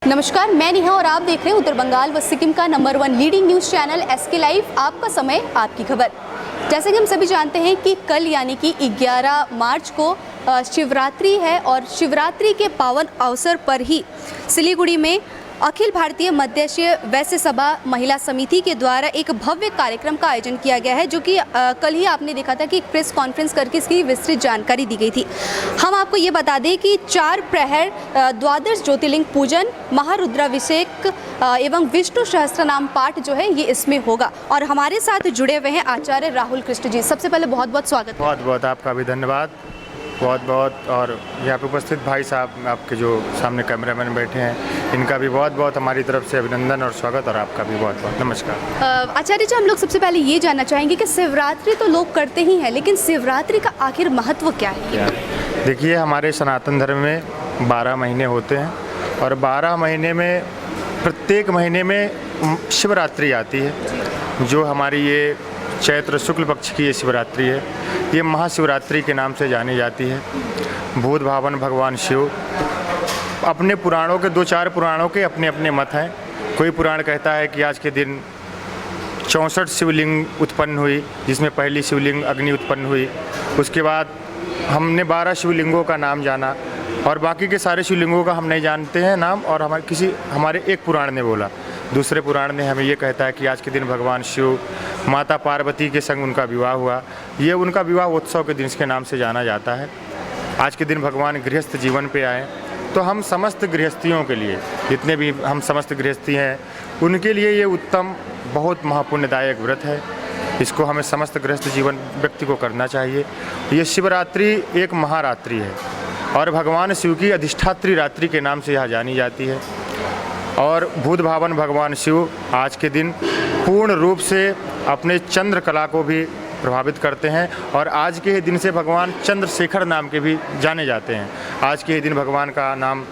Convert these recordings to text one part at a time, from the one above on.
नमस्कार, मैं नेहा और आप देख रहे हैं उत्तर बंगाल व सिक्किम का number 1 leading news channel SK live. आपका समय, आपकी खबर। जैसे कि हम सभी जानते हैं कि कल यानी कि 11 मार्च को शिवरात्रि है और शिवरात्रि के पावन अवसर पर ही सिलीगुड़ी में अखिल भारतीय मध्यशीय वैश्य सभा महिला समिति के द्वारा एक भव्य कार्यक्रम का आयोजन किया गया है, जो कि कल ही आपने देखा था कि एक प्रेस कॉन्फ्रेंस करके इसकी विस्तृत जानकारी दी गई थी। हम आपको ये बता दें कि 4 प्रहर द्वादश ज्योतिर्लिंग पूजन, महारुद्राभिषेक एवं विष्णु सहस्त्रनाम पाठ जो है ये इसमें होगा। और हमारे साथ जुड़े हुए हैं आचार्य राहुल कृष्ण जी। सबसे पहले बहुत बहुत स्वागत। बहुत बहुत आपका भी धन्यवाद, बहुत बहुत। और यहाँ पे उपस्थित भाई साहब, आपके जो सामने कैमरामैन बैठे हैं, इनका भी बहुत बहुत हमारी तरफ से अभिनंदन और स्वागत, और आपका भी बहुत बहुत नमस्कार। आचार्य जी, हम लोग सबसे पहले ये जानना चाहेंगे कि शिवरात्रि तो लोग करते ही हैं, लेकिन शिवरात्रि का आखिर महत्व क्या है? देखिए, हमारे सनातन धर्म में 12 महीने होते हैं और 12 महीने में प्रत्येक महीने में शिवरात्रि आती है, जो हमारी ये चैत्र शुक्ल पक्ष की ये शिवरात्रि है। ये महाशिवरात्रि के नाम से जानी जाती है। भूत भावन भगवान शिव अपने पुराणों के 2-4 पुराणों के अपने अपने मत हैं। कोई पुराण कहता है कि आज के दिन 64 शिवलिंग उत्पन्न हुई, जिसमें पहली शिवलिंग अग्नि उत्पन्न हुई। उसके बाद हमने 12 शिवलिंगों का नाम जाना और बाकी के सारे शिवलिंगों का हम नहीं जानते हैं नाम, और हमारे एक पुराण ने बोला। दूसरे पुराण ने हमें ये कहता है कि आज के दिन भगवान शिव माता पार्वती के संग उनका विवाह हुआ। ये उनका विवाह उत्सव के दिन के नाम से जाना जाता है। आज के दिन भगवान गृहस्थ जीवन पे आए, तो हम समस्त गृहस्थियों के लिए, जितने भी हम समस्त गृहस्थी हैं, उनके लिए ये उत्तम बहुत महापुण्यदायक व्रत है। इसको हमें समस्त गृहस्थ जीवन व्यक्ति को करना चाहिए। ये शिवरात्रि एक महारात्रि है और भगवान शिव की अधिष्ठात्री रात्रि के नाम से यह जानी जाती है। और भूत भावन भगवान शिव आज के दिन पूर्ण रूप से अपने चंद्र कला को भी प्रभावित करते हैं, और आज के ही दिन से भगवान चंद्रशेखर नाम के भी जाने जाते हैं। आज के ही दिन भगवान का नाम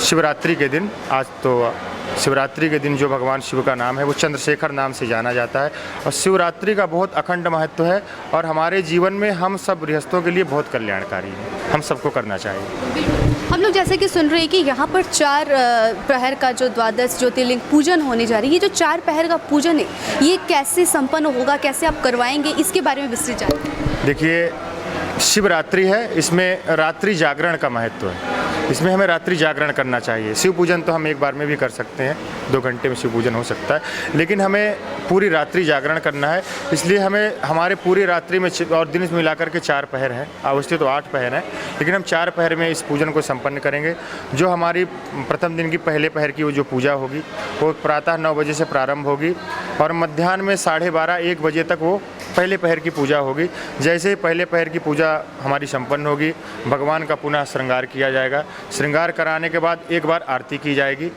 शिवरात्रि के दिन, आज तो शिवरात्रि के दिन जो भगवान शिव का नाम है वो चंद्रशेखर नाम से जाना जाता है। और शिवरात्रि का बहुत अखंड महत्व है और हमारे जीवन में हम सब गृहस्थों के लिए बहुत कल्याणकारी है। हम सबको करना चाहिए। हम लोग जैसे कि सुन रहे हैं कि यहाँ पर 4 प्रहर का जो द्वादश ज्योतिर्लिंग पूजन होने जा रही है, ये जो 4 प्रहर का पूजन है ये कैसे संपन्न होगा, कैसे आप करवाएंगे, इसके बारे में विस्तृत जानकारी। देखिए, शिवरात्रि है, इसमें रात्रि जागरण का महत्व है। इसमें हमें रात्रि जागरण करना चाहिए। शिव पूजन तो हम एक बार में भी कर सकते हैं, 2 घंटे में शिव पूजन हो सकता है, लेकिन हमें पूरी रात्रि जागरण करना है। इसलिए हमें हमारे पूरी रात्रि में और दिन मिला करके 4 प्रहर हैं, अवश्य तो 8 प्रहर हैं, लेकिन हम 4 प्रहर में इस पूजन को संपन्न करेंगे। जो हमारी प्रथम दिन की पहले प्रहर की वो जो पूजा होगी वो प्रातः 9 बजे से प्रारंभ होगी और मध्याह्न में 12:30-1 बजे तक वो पहले प्रहर की पूजा होगी। जैसे ही पहले प्रहर की पूजा हमारी संपन्न होगी, भगवान का पुनः श्रृंगार किया जाएगा। श्रृंगार कराने के बाद एक बार आरती की जाएगी।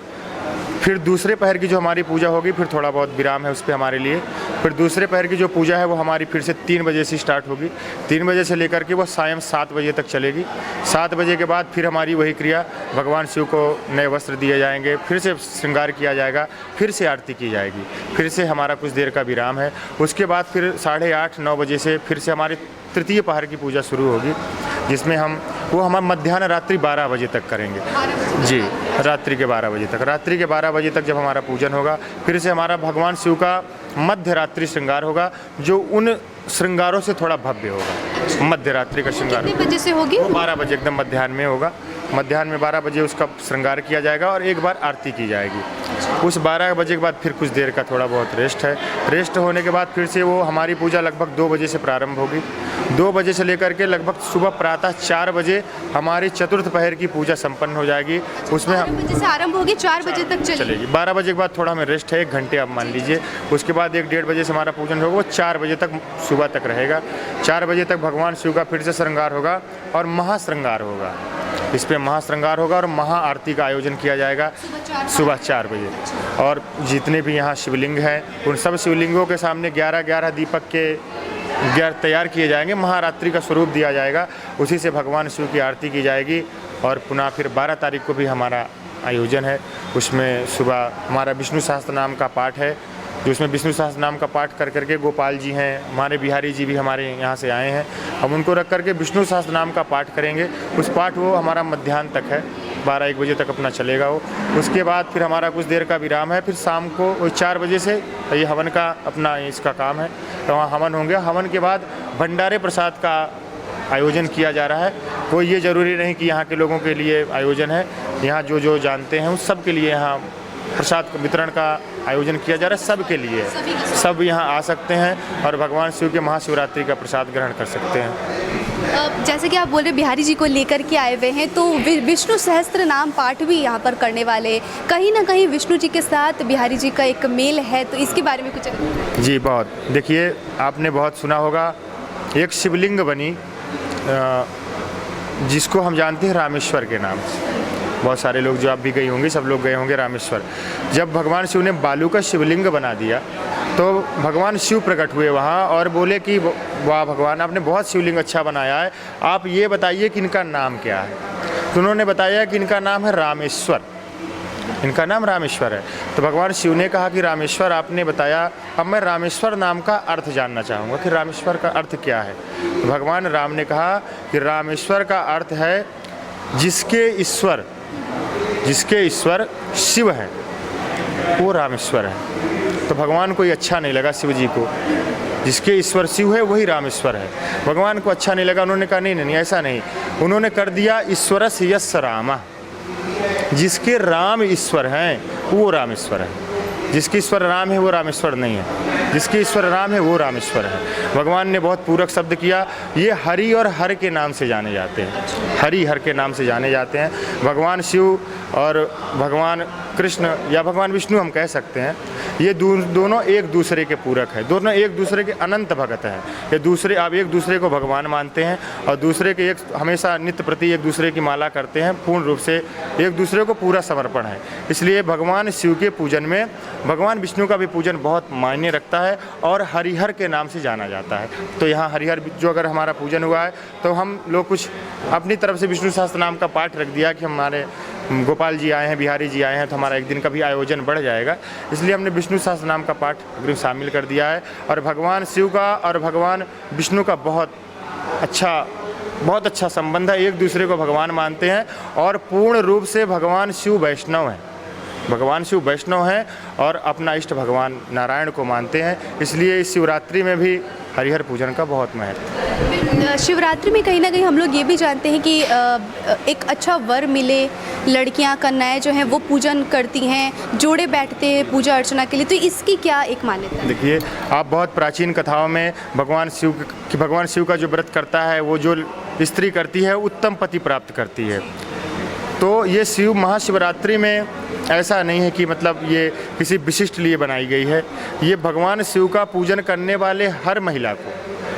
फिर दूसरे प्रहर की जो हमारी पूजा होगी, फिर थोड़ा बहुत विराम है उस पर हमारे लिए। फिर दूसरे प्रहर की जो पूजा है वो हमारी फिर से 3 बजे से स्टार्ट होगी। 3 बजे से लेकर के वो सायं 7 बजे तक चलेगी। 7 बजे के बाद फिर हमारी वही क्रिया, भगवान शिव को नए वस्त्र दिए जाएंगे, फिर से श्रृंगार किया जाएगा, फिर से आरती की जाएगी, फिर से हमारा कुछ देर का विराम है। उसके बाद फिर 8:30-9 बजे से फिर से हमारी तृतीय प्रहर की पूजा शुरू होगी, जिसमें हम मध्याह्न रात्रि 12 बजे तक करेंगे। जी, रात्रि के 12 बजे तक। रात्रि के 12 बजे तक जब हमारा पूजन होगा, फिर से हमारा भगवान शिव का मध्य रात्रि श्रृंगार होगा, जो उन श्रृंगारों से थोड़ा भव्य होगा। मध्य रात्रि का श्रृंगार कितने बजे से होगी? 12 बजे, एकदम मध्याह्न में होगा। मध्याह्न में 12 बजे उसका श्रृंगार किया जाएगा और एक बार आरती की जाएगी। उस 12 बजे के बाद फिर कुछ देर का थोड़ा बहुत रेस्ट है। रेस्ट होने के बाद फिर से वो हमारी पूजा लगभग 2 बजे से प्रारंभ होगी। 2 बजे से लेकर के लगभग सुबह प्रातः 4 बजे हमारी चतुर्थ प्रहर की पूजा संपन्न हो जाएगी। उसमें 12 बजे से आरंभ होगी, 4 बजे तक चलेगी। 12 बजे के बाद थोड़ा हमें रेस्ट है, 1 घंटे आप मान लीजिए। उसके बाद 1-1.5 बजे से हमारा पूजन होगा, वो 4 बजे तक सुबह तक रहेगा। 4 बजे तक भगवान शिव का फिर से श्रृंगार होगा और महाश्रृंगार होगा। इस पर महाश्रृंगार होगा और महा आरती का आयोजन किया जाएगा सुबह 4 बजे। और जितने भी यहाँ शिवलिंग हैं, उन सब शिवलिंगों के सामने 11-11 दीपक के तैयार किए जाएंगे। महारात्रि का स्वरूप दिया जाएगा, उसी से भगवान शिव की आरती की जाएगी। और पुनः फिर 12 तारीख को भी हमारा आयोजन है। उसमें सुबह हमारा विष्णु सहस्त्र नाम का पाठ है, जो उसमें विष्णु सहस्त्र नाम का पाठ कर करके गोपाल जी हैं, हमारे बिहारी जी भी हमारे यहाँ से आए हैं, हम उनको रख करके विष्णु सहस्त्र नाम का पाठ करेंगे। उस पाठ वो हमारा मध्याह्न तक है। 12-1 बजे तक अपना चलेगा वो। उसके बाद फिर हमारा कुछ देर का विराम है, फिर शाम को वही 4 बजे से ये हवन का अपना इसका काम है, तो वहाँ हवन होंगे। हवन के बाद भंडारे प्रसाद का आयोजन किया जा रहा है। कोई ये ज़रूरी नहीं कि यहाँ के लोगों के लिए आयोजन है, यहाँ जो जो जानते हैं उस सब के लिए यहाँ प्रसाद वितरण का आयोजन किया जा रहा है, सब के लिए। सब यहाँ आ सकते हैं और भगवान शिव के महाशिवरात्रि का प्रसाद ग्रहण कर सकते हैं। जैसे कि आप बोल रहे बिहारी जी को लेकर के आए हुए हैं, तो विष्णु सहस्त्र नाम पाठ भी यहाँ पर करने वाले हैं। कहीं ना कहीं विष्णु जी के साथ बिहारी जी का एक मेल है, तो इसके बारे में कुछ? जी बहुत। देखिए, आपने बहुत सुना होगा, एक शिवलिंग बनी जिसको हम जानते हैं रामेश्वर के नाम से। बहुत सारे लोग जो आप भी गई होंगी, सब लोग गए होंगे रामेश्वर। जब भगवान शिव ने बालू का शिवलिंग बना दिया तो भगवान शिव प्रकट हुए वहाँ और बोले कि वाह भगवान, आपने बहुत शिवलिंग अच्छा बनाया है, आप ये बताइए कि इनका नाम क्या है। तो उन्होंने बताया कि इनका नाम है रामेश्वर, इनका नाम रामेश्वर है। तो भगवान शिव ने कहा कि रामेश्वर आपने बताया, अब मैं रामेश्वर नाम का अर्थ जानना चाहूँगा कि रामेश्वर का अर्थ क्या है। तो भगवान राम ने कहा कि रामेश्वर का अर्थ है जिसके ईश्वर शिव है, वो रामेश्वर है। तो भगवान को ये अच्छा नहीं लगा, शिव जी को, जिसके ईश्वर शिव है वही रामेश्वर है। भगवान को अच्छा नहीं लगा, उन्होंने कहा नहीं ऐसा नहीं, उन्होंने कर दिया ईश्वरस् यस् रामा, जिसके राम ईश्वर हैं वो रामेश्वर है। जिसके ईश्वर राम है वो रामेश्वर नहीं है, जिसके ईश्वर राम है वो रामेश्वर है। भगवान ने बहुत पूरक शब्द किया। ये हरि और हर के नाम से जाने जाते हैं, हरि हर के नाम से जाने जाते हैं। भगवान शिव और भगवान कृष्ण या भगवान विष्णु हम कह सकते हैं, ये दोनों एक दूसरे के पूरक है, दोनों एक दूसरे के अनंत भगत हैं। ये दूसरे, आप एक दूसरे को भगवान मानते हैं और दूसरे के एक हमेशा नित्य प्रति एक दूसरे की माला करते हैं, पूर्ण रूप से एक दूसरे को पूरा समर्पण है। इसलिए भगवान शिव के पूजन में भगवान विष्णु का भी पूजन बहुत मायने रखता है और हरिहर के नाम से जाना जाता है। तो यहाँ हरिहर जो अगर हमारा पूजन हुआ है तो हम लोग कुछ अपनी तरफ से विष्णु सहस्त्र नाम का पाठ रख दिया कि हमारे गोपाल जी आए हैं, बिहारी जी आए हैं, तो हमारा एक दिन का भी आयोजन बढ़ जाएगा। इसलिए हमने विष्णु सहस्त्र नाम का पाठ अग्रिम शामिल कर दिया है। और भगवान शिव का और भगवान विष्णु का बहुत अच्छा संबंध है, एक दूसरे को भगवान मानते हैं और पूर्ण रूप से भगवान शिव वैष्णव हैं। भगवान शिव वैष्णव हैं और अपना इष्ट भगवान नारायण को मानते हैं। इसलिए इस शिवरात्रि में भी हरिहर पूजन का बहुत महत्व है। शिवरात्रि में कहीं ना कहीं हम लोग ये भी जानते हैं कि एक अच्छा वर मिले, लड़कियां कन्याएं जो हैं वो पूजन करती हैं, जोड़े बैठते हैं पूजा अर्चना के लिए, तो इसकी क्या एक मान्यता है? देखिए, आप बहुत प्राचीन कथाओं में भगवान शिव का जो व्रत करता है, वो जो स्त्री करती है उत्तम पति प्राप्त करती है। तो ये शिव महाशिवरात्रि में ऐसा नहीं है कि मतलब ये किसी विशिष्ट लिए बनाई गई है। ये भगवान शिव का पूजन करने वाले हर महिला को,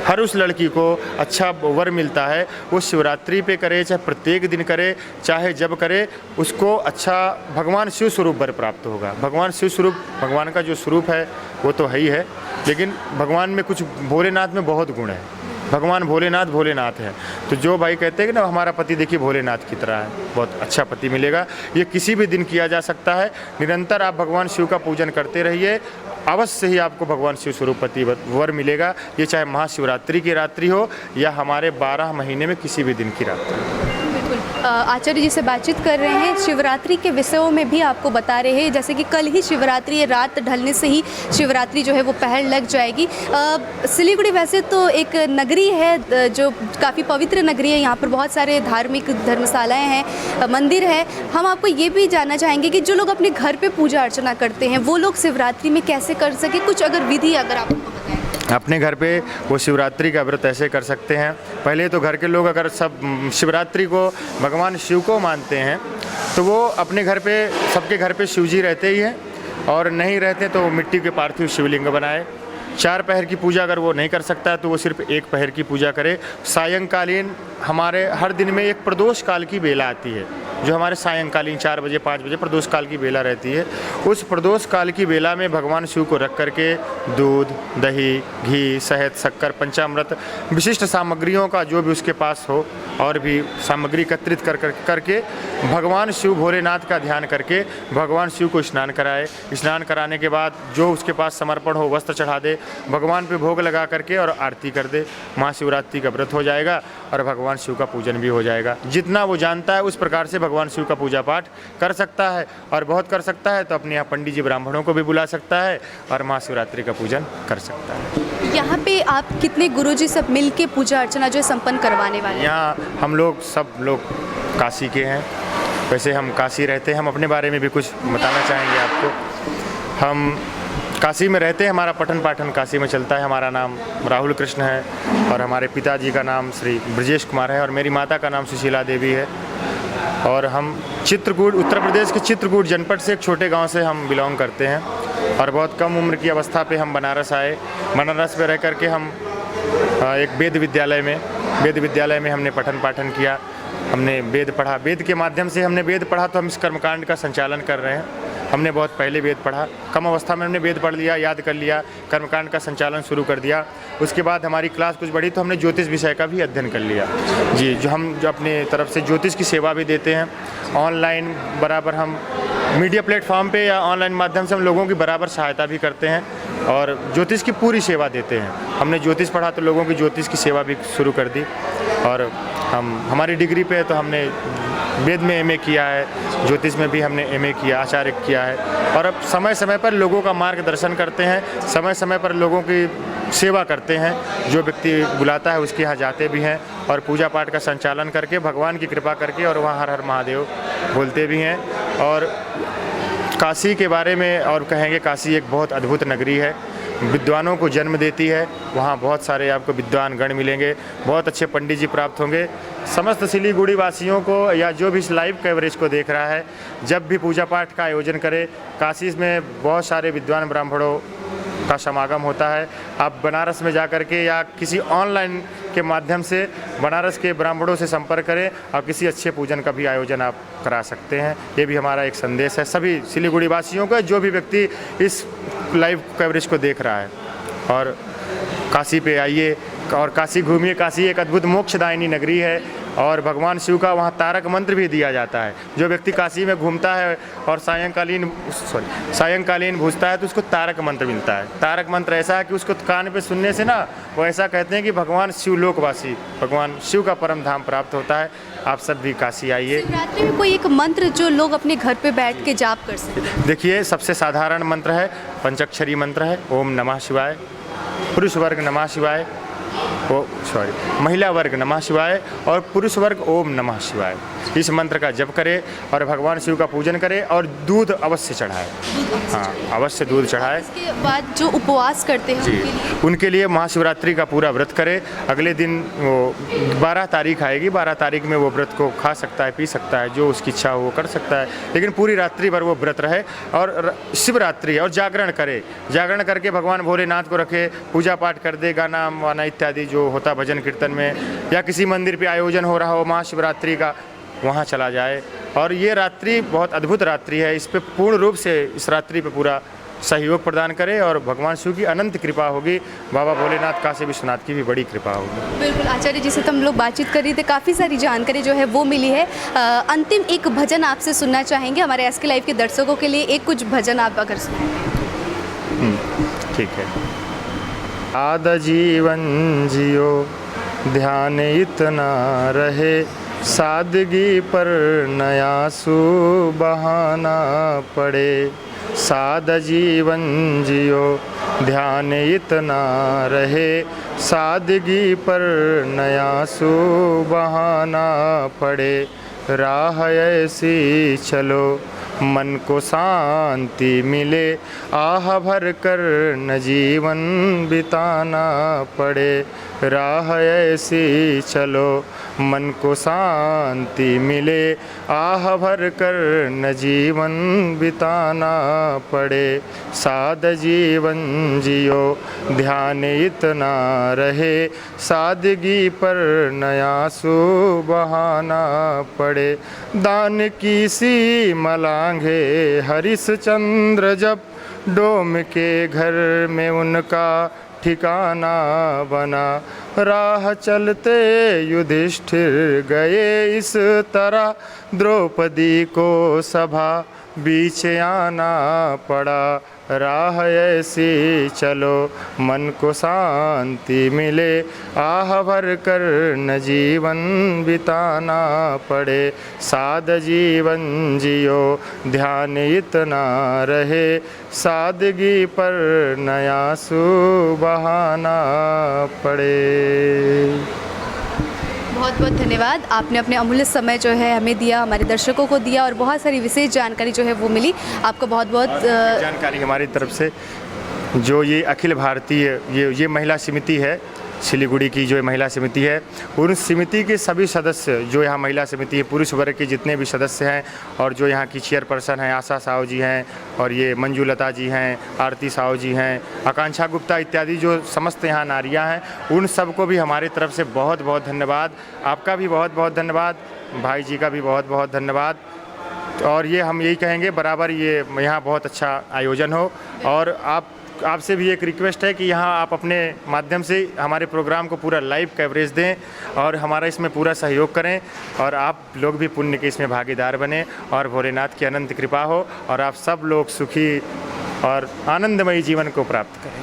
हर उस लड़की को अच्छा वर मिलता है। वो शिवरात्रि पे करे, चाहे प्रत्येक दिन करे, चाहे जब करे, उसको अच्छा भगवान शिव स्वरूप वर प्राप्त होगा। भगवान शिव स्वरूप, भगवान का जो स्वरूप है वो तो है ही है, लेकिन भगवान में कुछ, भोलेनाथ में बहुत गुण है। भगवान भोलेनाथ है। तो जो भाई कहते हैं कि ना हमारा पति देखिए भोलेनाथ की तरह है, बहुत अच्छा पति मिलेगा। ये किसी भी दिन किया जा सकता है। निरंतर आप भगवान शिव का पूजन करते रहिए, अवश्य ही आपको भगवान शिव स्वरूप पति वर मिलेगा। ये चाहे महाशिवरात्रि की रात्रि हो या हमारे 12 महीने में किसी भी दिन की रात्रि। आचार्य जी से बातचीत कर रहे हैं, शिवरात्रि के विषयों में भी आपको बता रहे हैं। जैसे कि कल ही शिवरात्रि है, रात ढलने से ही शिवरात्रि जो है वो पहर लग जाएगी। सिलीगुड़ी वैसे तो एक नगरी है जो काफ़ी पवित्र नगरी है, यहाँ पर बहुत सारे धार्मिक धर्मशालाएं हैं, मंदिर है। हम आपको ये भी जानना चाहेंगे कि जो लोग अपने घर पे पूजा अर्चना करते हैं वो लोग शिवरात्रि में कैसे कर सके, कुछ अगर विधि अगर आप बताएं। अपने घर पे वो शिवरात्रि का व्रत ऐसे कर सकते हैं। पहले तो घर के लोग अगर सब शिवरात्रि को भगवान शिव को मानते हैं तो वो अपने घर पे, सबके घर पे शिव जी रहते ही हैं, और नहीं रहते तो मिट्टी के पार्थिव शिवलिंग बनाए। 4 पहर की पूजा अगर वो नहीं कर सकता तो वो सिर्फ 1 पहर की पूजा करे। सायंकालीन हमारे हर दिन में एक प्रदोष काल की बेला आती है, जो हमारे सायंकालीन 4 बजे 5 बजे प्रदोष काल की बेला रहती है। उस प्रदोष काल की बेला में भगवान शिव को रख करके दूध, दही, घी, शहद, शक्कर, पंचामृत, विशिष्ट सामग्रियों का जो भी उसके पास हो और भी सामग्री एकत्रित करके भगवान शिव भोलेनाथ का ध्यान करके भगवान शिव को स्नान कराए। स्नान कराने के बाद जो उसके पास समर्पण हो वस्त्र चढ़ा दे। भगवान पे भोग लगा करके और आरती कर दे, महाशिवरात्रि का व्रत हो जाएगा और भगवान शिव का पूजन भी हो जाएगा। जितना वो जानता है उस प्रकार से भगवान शिव का पूजा पाठ कर सकता है, और बहुत कर सकता है तो अपने यहाँ पंडित जी ब्राह्मणों को भी बुला सकता है और महाशिवरात्रि का पूजन कर सकता है। यहाँ पे आप कितने गुरुजी सब मिल के पूजा अर्चना जो है संपन्न करवाने वाले हैं? यहाँ हम लोग सब लोग काशी के हैं, वैसे हम काशी रहते हैं। हम अपने बारे में भी कुछ बताना चाहेंगे आपको। हम काशी में रहते हैं, हमारा पठन पाठन काशी में चलता है। हमारा नाम राहुल कृष्ण है और हमारे पिताजी का नाम श्री ब्रजेश कुमार है और मेरी माता का नाम सुशीला देवी है। और हम चित्रकूट, उत्तर प्रदेश के चित्रकूट जनपद से एक छोटे गांव से हम बिलोंग करते हैं और बहुत कम उम्र की अवस्था पे हम बनारस आए। बनारस में रह कर के हम एक वेद विद्यालय में हमने पठन पाठन किया, हमने वेद पढ़ा। वेद के माध्यम से हमने वेद पढ़ा तो हम इस कर्मकांड का संचालन कर रहे हैं। हमने बहुत पहले वेद पढ़ा, कम अवस्था में हमने वेद पढ़ लिया, याद कर लिया, कर्मकांड का संचालन शुरू कर दिया। उसके बाद हमारी क्लास कुछ बढ़ी तो हमने ज्योतिष विषय का भी अध्ययन कर लिया जी। जो अपने तरफ से ज्योतिष की सेवा भी देते हैं ऑनलाइन, बराबर हम मीडिया प्लेटफॉर्म पे या ऑनलाइन माध्यम से हम लोगों की बराबर सहायता भी करते हैं और ज्योतिष की पूरी सेवा देते हैं। हमने ज्योतिष पढ़ा तो लोगों की ज्योतिष की सेवा भी शुरू कर दी और हमारी डिग्री पे तो हमने वेद में एमए किया है, ज्योतिष में भी हमने एमए किया, आचार्य किया है। और अब समय समय पर लोगों का मार्गदर्शन करते हैं, समय समय पर लोगों की सेवा करते हैं। जो व्यक्ति बुलाता है उसके यहाँ जाते भी हैं और पूजा पाठ का संचालन करके भगवान की कृपा करके और वहाँ हर हर महादेव बोलते भी हैं। और काशी के बारे में और कहेंगे, काशी एक बहुत अद्भुत नगरी है, विद्वानों को जन्म देती है। वहाँ बहुत सारे आपको विद्वान गण मिलेंगे, बहुत अच्छे पंडित जी प्राप्त होंगे। समस्त सिलीगुड़ी वासियों को या जो भी इस लाइव कवरेज को देख रहा है, जब भी पूजा पाठ का आयोजन करे, काशी में बहुत सारे विद्वान ब्राह्मणों का समागम होता है। आप बनारस में जा कर के या किसी ऑनलाइन के माध्यम से बनारस के ब्राह्मणों से संपर्क करें और किसी अच्छे पूजन का भी आयोजन आप करा सकते हैं। ये भी हमारा एक संदेश है सभी सिलीगुड़ी वासियों का, जो भी व्यक्ति इस लाइव कवरेज को देख रहा है। और काशी पे आइए और काशी घूमिए। काशी एक अद्भुत मोक्षदायिनी नगरी है और भगवान शिव का वहाँ तारक मंत्र भी दिया जाता है। जो व्यक्ति काशी में घूमता है और सायंकालीन भूजता है तो उसको तारक मंत्र मिलता है। तारक मंत्र ऐसा है कि उसको कान पे सुनने से ना, वो ऐसा कहते हैं कि भगवान शिव लोकवासी, भगवान शिव का परम धाम प्राप्त होता है। आप सब भी काशी आइए। शिवरात्रि में कोई एक मंत्र जो लोग अपने घर पे बैठ के जाप कर सकते? देखिए, सबसे साधारण मंत्र है, पंचाक्षरी मंत्र है, ओम नमः शिवाय। पुरुष वर्ग नमः शिवाय, महिला वर्ग नमः शिवाय और पुरुष वर्ग ओम नमः शिवाय। इस मंत्र का जप करें और भगवान शिव का पूजन करें और दूध अवश्य चढ़ाएं। हाँ, अवश्य दूध चढ़ाएं। इसके बाद जो उपवास करते हैं उनके लिए महाशिवरात्रि का पूरा व्रत करें। अगले दिन वो 12 तारीख आएगी, 12 तारीख में वो व्रत को खा सकता है, पी सकता है, जो उसकी इच्छा हो वो कर सकता है, लेकिन पूरी रात्रि भर वो व्रत रहे और शिवरात्रि और जागरण करे। जागरण करके भगवान भोलेनाथ को रखे, पूजा पाठ कर दे, गाना वाना इत्यादि जो होता भजन कीर्तन में, या किसी मंदिर पे आयोजन हो रहा हो महाशिवरात्रि का, वहाँ चला जाए। और ये रात्रि बहुत अद्भुत रात्रि है, इस पे पूर्ण रूप से इस रात्रि पे पूरा सहयोग प्रदान करें और भगवान शिव की अनंत कृपा होगी। बाबा भोलेनाथ, काशी विश्वनाथ की भी बड़ी कृपा होगी। बिल्कुल आचार्य जी से तो हम लोग बातचीत कर रहे थे, काफ़ी सारी जानकारी जो है वो मिली है। अंतिम एक भजन आपसे सुनना चाहेंगे हमारे एसके लाइव के दर्शकों के लिए, एक कुछ भजन आप अगर सुनाएं। ठीक है। आधा जीवन जियो, ध्यान इतना रहे, सादगी पर नया सू बहाना पड़े। सादा जीवन जियो, ध्यान इतना रहे, सादगी पर नया सू बहाना पड़े। राह ऐसी चलो मन को शांति मिले, आह भर कर न जीवन बिताना पड़े। राह ऐसी चलो मन को शांति मिले, आह भर कर न जीवन बिताना पड़े। सादा जीवन जियो, ध्यान इतना रहे, सादगी पर नया सू बहाना पड़े। दान की सी मलांघे हरिश्चंद्र जब, डोम के घर में उनका ठिकाना बना। राह चलते युधिष्ठिर गए इस तरह, द्रौपदी को सभा बीच आना पड़ा। राह ऐसी चलो मन को शांति मिले, आह भर कर न जीवन बिताना पड़े। साद जीवन जियो ध्यान इतना रहे, सादगी पर नया सू बहाना पड़े। बहुत बहुत धन्यवाद, आपने अपने अमूल्य समय जो है हमें दिया, हमारे दर्शकों को दिया और बहुत सारी विशेष जानकारी जो है वो मिली। आपको बहुत बहुत जानकारी हमारी तरफ से। जो ये अखिल भारतीय ये महिला समिति है, सिलीगुड़ी की जो महिला समिति है, उन समिति के सभी सदस्य जो यहाँ महिला समिति है, पुरुष वर्ग के जितने भी सदस्य हैं और जो यहाँ की चेयरपर्सन हैं आशा साहू जी हैं और ये मंजूलता जी हैं, आरती साहू जी हैं, आकांक्षा गुप्ता इत्यादि जो समस्त यहाँ नारियाँ हैं, उन सबको भी हमारी तरफ से बहुत बहुत धन्यवाद। आपका भी बहुत बहुत धन्यवाद, भाई जी का भी बहुत बहुत धन्यवाद। और ये हम यही कहेंगे बराबर ये यहाँ बहुत अच्छा आयोजन हो। और आपसे भी एक रिक्वेस्ट है कि यहाँ आप अपने माध्यम से हमारे प्रोग्राम को पूरा लाइव कवरेज दें और हमारा इसमें पूरा सहयोग करें और आप लोग भी पुण्य के इसमें भागीदार बने और भोलेनाथ की अनंत कृपा हो और आप सब लोग सुखी और आनंदमयी जीवन को प्राप्त करें।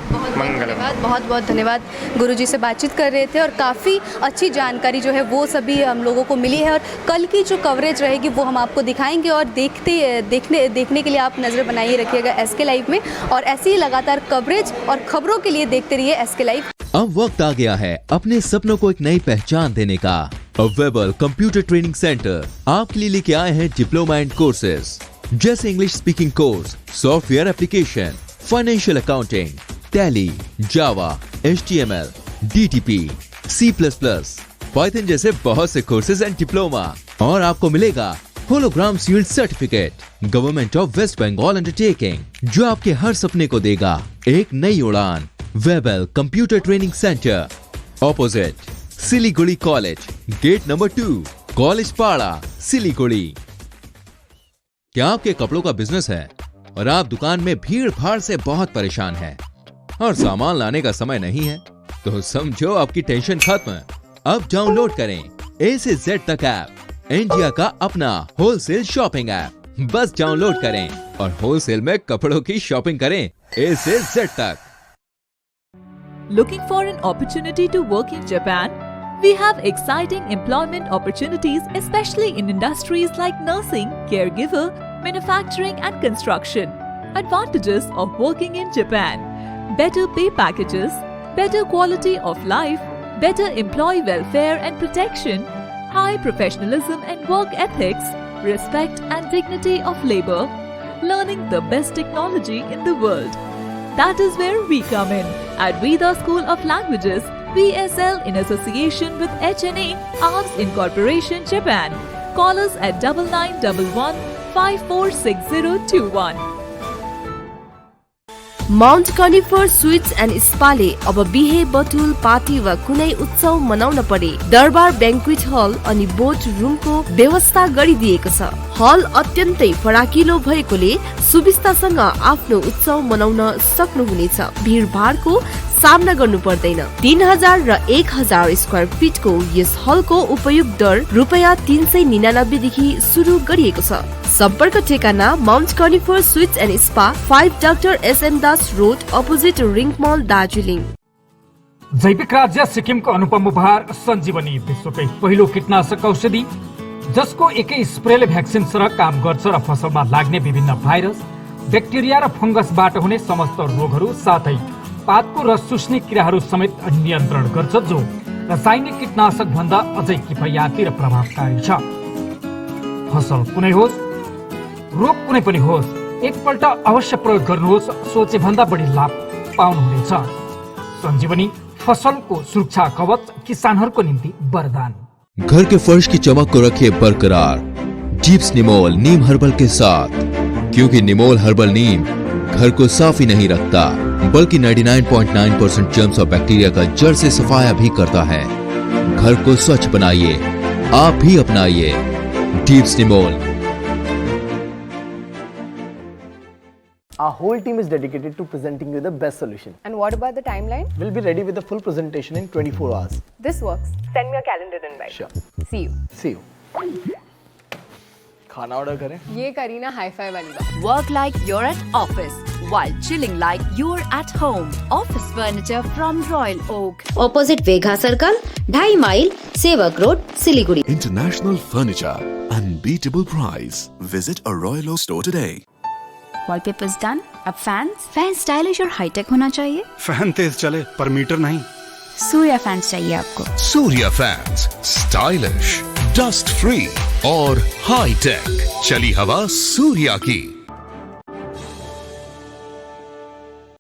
बहुत बहुत धन्यवाद। गुरुजी से बातचीत कर रहे थे और काफ़ी अच्छी जानकारी जो है वो सभी हम लोगों को मिली है और कल की जो कवरेज रहेगी वो हम आपको दिखाएंगे और देखने के लिए आप नज़र बनाइए रखिएगा SK लाइव में और ऐसी ही लगातार कवरेज और खबरों के लिए देखते रहिए SK लाइव। अब वक्त आ गया है अपने सपनों को एक नई पहचान देने का। वेबल कंप्यूटर ट्रेनिंग सेंटर आपके लिए लेके आए हैं डिप्लोमा एंड कोर्सेज जैसे English speaking course, software application, financial accounting, Tally, Java, HTML, DTP, C++, Python जैसे बहुत से कोर्सेज एंड डिप्लोमा। और आपको मिलेगा hologram sealed certificate government of West Bengal undertaking जो आपके हर सपने को देगा एक नई उड़ान। Webel computer training centre opposite Siliguri college, gate number 2, college Para, Siliguri. क्या आपके कपड़ों का बिजनेस है और आप दुकान में भीड़ भाड़ से बहुत परेशान हैं और सामान लाने का समय नहीं है? तो समझो आपकी टेंशन खत्म। अब डाउनलोड करें A से Z तक ऐप, इंडिया का अपना होलसेल शॉपिंग ऐप। बस डाउनलोड करें और होलसेल में कपड़ों की शॉपिंग करें A से Z तक। Looking for an opportunity to work in Japan? We have exciting employment opportunities, especially in industries like nursing, caregiver, manufacturing and construction. Advantages of working in Japan: better pay packages, better quality of life, better employee welfare and protection, high professionalism and work ethics, respect and dignity of labor, learning the best technology in the world. That is where we come in at Veda School of Languages, VSL, in association with HNA Arms Incorporation, Japan. Call us at 9911 546021. Mount Conifer Suites and स्पाले अब बिहे बटुल party वा कुनै उत्सव मनाउन परे दरबार ब्याङ्क्वेट हल अनि बोट रुमको व्यवस्था गरिदिएको छ। हल अत्यन्तै फराकिलो भएकोले सुविस्तासँग आफ्नो उत्सव मनाउन सक्नुहुनेछ। भीडभाडको सामना गर्नु पर्दैन। 3000 र 1000 स्क्वायर फिटको यस हलको उपयोग दर रुपैयाँ 399 देखि सुरु गरिएको छ। सम्पर्क ठेगाना Mount Conifer Suites and Spa, 5 doctor SM Das road, opposite Ring Mall, Darjeeling. जैविक राज्य सिक्किमको अनुपम उपहार सञ्जीवनी, विश्वकै पहिलो कीटनाशक औषधि जसको एकै स्प्रेले भ्याक्सिन सरह काम गर्छ र फसलमा लाग्ने विभिन्न भाइरस, ब्याक्टेरिया र फंगसबाट हुने समस्त रोगहरू साथै पातको रस चुस्ने किराहरू समेत नियन्त्रण गर्छ, जो रासायनिक कीटनाशक भन्दा अझै किफायती र प्रभावकारी छ। फसल कुनै होस्, रोग कुनै पनि होस्, एकपल्ट अवश्य प्रयोग गर्नुहोस्, सोचे भन्दा बढी लाभ पाउनुहुनेछ। सञ्जीवनी फसलको सुरक्षा कवच, किसानहरूको निम्ति वरदान। घर के फर्श की चमक को रखिए बरकरार जीप्स निमोल नीम हर्बल के साथ, क्योंकि निमोल हर्बल नीम घर को साफ ही नहीं रखता बल्कि 99.9% जर्म्स और बैक्टीरिया का जड़ से सफाया भी करता है। घर को स्वच्छ बनाइए, आप भी अपनाइए deeps Nimol. Our whole team is dedicated to presenting you the best solution. And what about the timeline? We'll be ready with the full presentation in 24 hours. This works. Send me a calendar invite. Sure. See you. See you. खाना order करें? ये Kareena hi-fi वाली बात. Work like you're at office while chilling like you're at home. Office furniture from Royal Oak. Opposite Vegha Circle, 2.5 mile, Sevak Road, Siliguri. International furniture, unbeatable price. Visit a Royal Oak store today. Wallpapers done. अब fan stylish और hi tech होना चाहिए. Fan तेज चले पर metre नहीं. Surya fans चाहिए आपको. Surya fans, stylish, dust free और high tech. चली हवा सूर्या की.